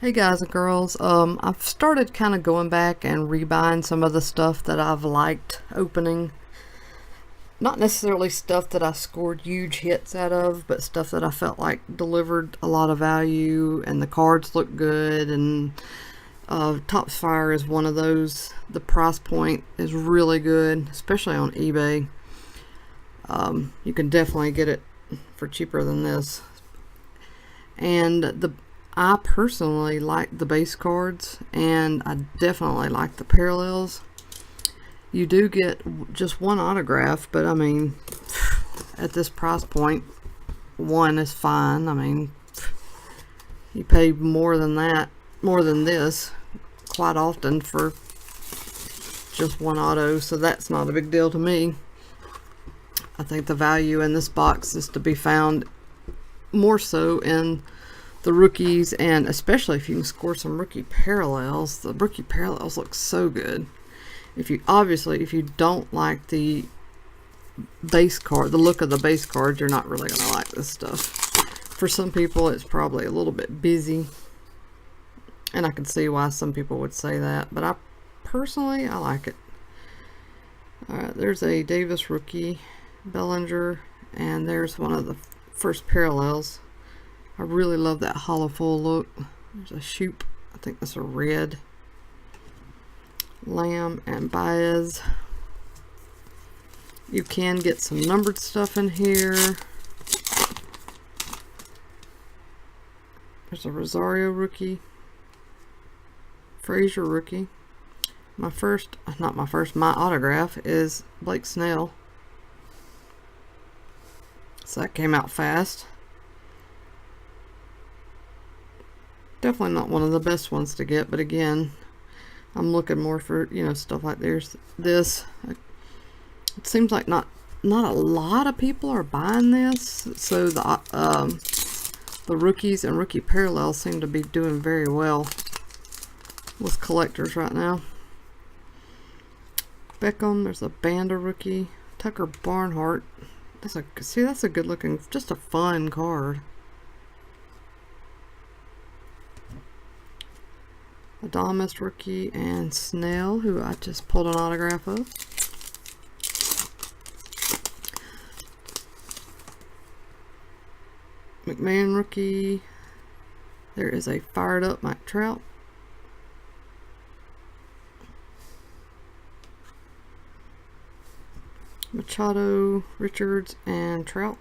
Hey guys and girls, I've started kind of going back and rebuying some of the stuff that I've liked opening. Not necessarily stuff that I scored huge hits out of, but stuff that I felt like delivered a lot of value and the cards look good. And Topps Fire is one of those. The price point is really good, especially on eBay. You can definitely get it for cheaper than this. And I personally like the base cards, and I definitely like the parallels. You do get just one autograph, but I mean, at this price point, one is fine. I mean, you pay more than that, more than this, quite often for just one auto, so that's not a big deal to me. I think the value in this box is to be found more so in the rookies, and especially if you can score some rookie parallels. The rookie parallels look so good. If you don't like the base card, the look of the base card, you're not really gonna like this stuff. For some people, it's probably a little bit busy, and I can see why some people would say that, but I personally like it. Alright, there's a Davis rookie, Bellinger, and there's one of the first parallels. I really love that hollow full look. There's a Shoop. I think that's a red. Lamb and Baez. You can get some numbered stuff in here. There's a Rosario rookie. Frazier rookie. My autograph is Blake Snell. So that came out fast. Definitely not one of the best ones to get, but again, I'm looking more for, stuff like this. It seems like not a lot of people are buying this, so the rookies and rookie parallels seem to be doing very well with collectors right now. Beckham, there's a Banda rookie. Tucker Barnhart. That's a good looking, just a fun card. Adames rookie and Snell, who I just pulled an autograph of. McMahon rookie. There is a fired up Mike Trout. Machado, Richards, and Trout.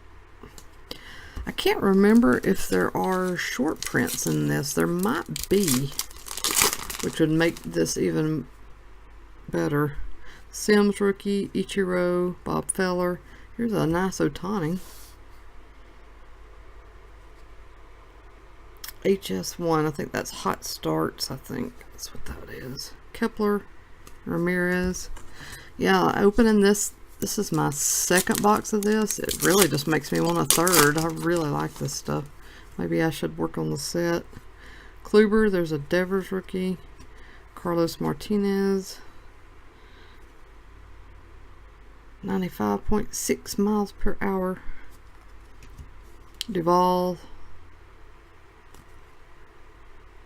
I can't remember if there are short prints in this. There might be, which would make this even better. Sims rookie, Ichiro, Bob Feller. Here's a nice Ohtani. HS1, I think that's Hot Starts. I think that's what that is. Kepler, Ramirez. Yeah, opening this is my second box of this. It really just makes me want a third. I really like this stuff. Maybe I should work on the set. Kluber, there's a Devers rookie. Carlos Martinez. 95.6 miles per hour. Duvall.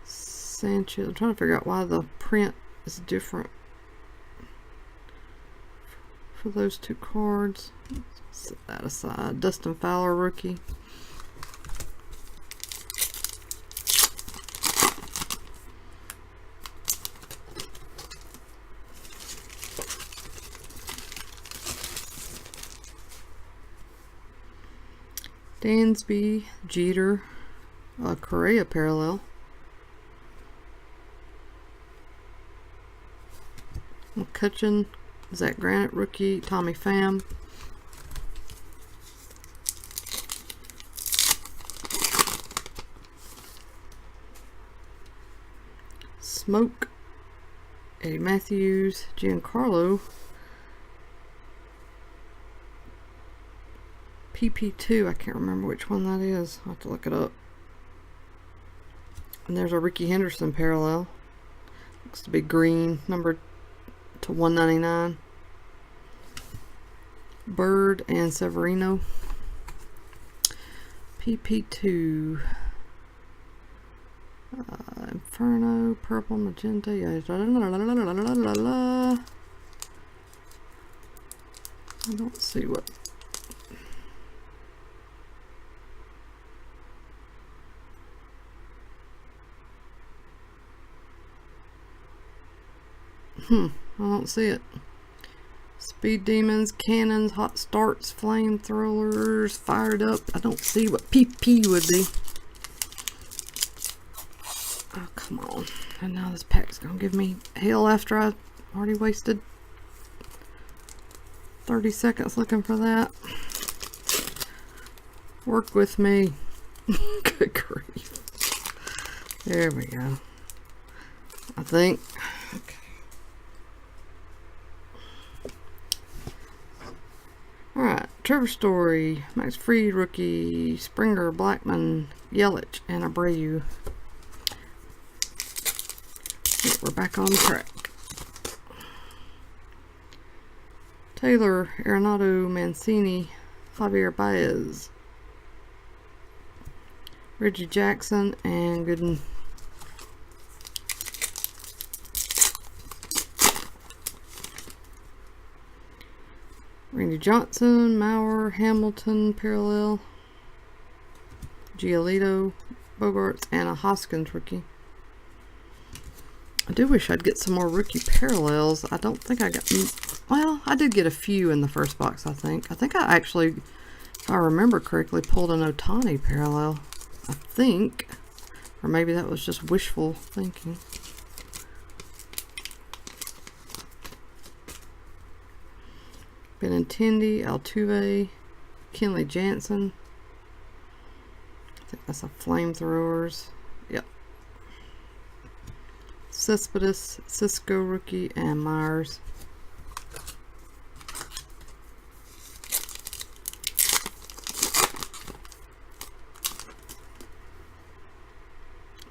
Sanchez. I'm trying to figure out why the print is different for those two cards. Let's set that aside. Dustin Fowler rookie. Dansby, Jeter, Correa parallel. McCutcheon, Zach Granite rookie, Tommy Pham. Smoke, Eddie Matthews, Giancarlo. PP2, I can't remember which one that is. I'll have to look it up. And there's a Ricky Henderson parallel. Looks to be green, numbered to 199. Bird and Severino. PP2. Inferno, purple, magenta, yeah. I don't see what. I don't see it. Speed demons, cannons, hot starts, flamethrowers, fired up. I don't see what PP would be. Oh, come on. And now this pack's gonna give me hell after I already wasted 30 seconds looking for that. Work with me. Good grief. There we go. I think. Okay. Alright, Trevor Story, Max Fried rookie, Springer, Blackman, Yelich, and Abreu. We're back on track. Taylor, Arenado, Mancini, Javier Baez, Reggie Jackson, and Gooden. Randy Johnson, Mauer, Hamilton, parallel, Giolito, Bogarts, and a Hoskins rookie. I do wish I'd get some more rookie parallels. I don't think I got... Well, I did get a few in the first box, I think. I think I actually, if I remember correctly, pulled an Ohtani parallel. I think. Or maybe that was just wishful thinking. Benintendi, Altuve, Kenley Jansen. I think that's a flamethrowers. Yep. Cespedes, Cisco rookie, and Myers.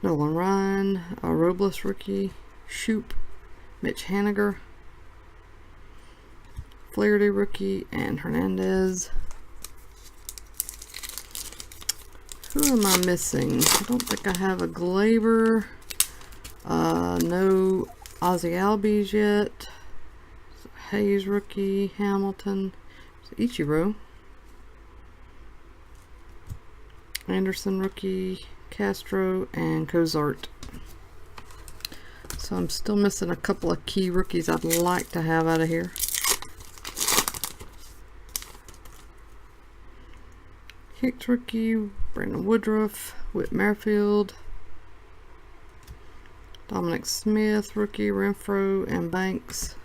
Nolan Ryan, a Robles rookie, Shoop, Mitch Haniger, Flaherty rookie, and Hernandez. Who am I missing? I don't think I have a Glaber. No Ozzy Albies yet. Hayes rookie, Hamilton, Ichiro, Anderson rookie, Castro, and Cozart. So I'm still missing a couple of key rookies I'd like to have out of here. Hicks rookie, Brandon Woodruff, Whit Merrifield, Dominic Smith rookie, Renfroe, and Banks.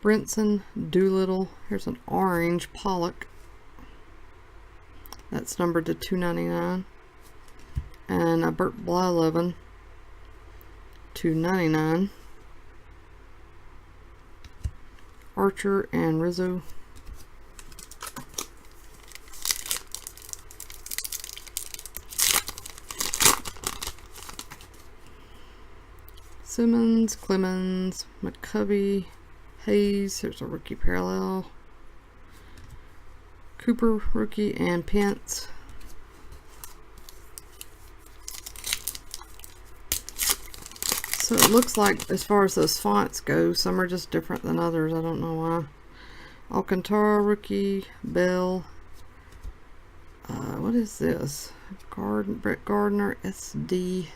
Brinson, Doolittle. Here's an orange Pollock. That's numbered to 299. And a Burt Blyleven, 299. Archer and Rizzo. Simmons, Clemens, McCovey, Hayes. Here's a rookie parallel. Cooper rookie, and Pence. So it looks like, as far as those fonts go, some are just different than others. I don't know why. Alcantara rookie, Bell. What is this? Brett Gardner, SD.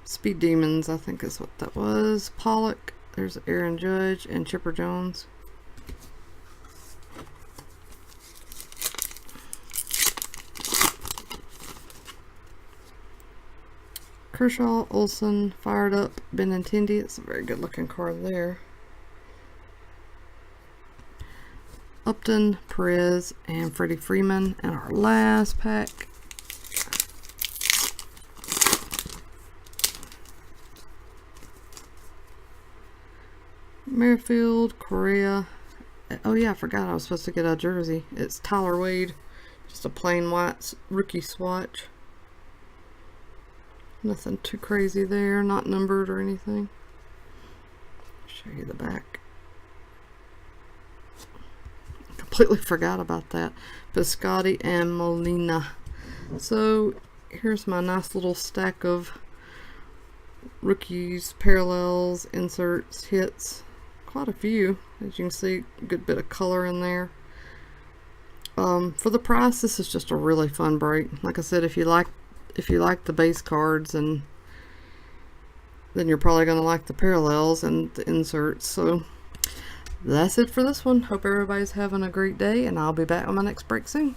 Speed Demons, I think is what that was. Pollock. There's Aaron Judge and Chipper Jones. Kershaw, Olsen, Fired Up, Benintendi. It's a very good looking card there. Upton, Perez, and Freddie Freeman. And our last pack. Merrifield, Correa. Oh yeah, I forgot I was supposed to get a jersey. It's Tyler Wade. Just a plain white rookie swatch. Nothing too crazy there, not numbered or anything. Show you the back. completely forgot about that. Biscotti and Molina. So here's my nice little stack of rookies, parallels, inserts, hits. Quite a few. As you can see, a good bit of color in there. For the price, this is just a really fun break. Like I said, if you like the base cards, and then you're probably going to like the parallels and the inserts. So that's it for this one. Hope everybody's having a great day, and I'll be back on my next break soon.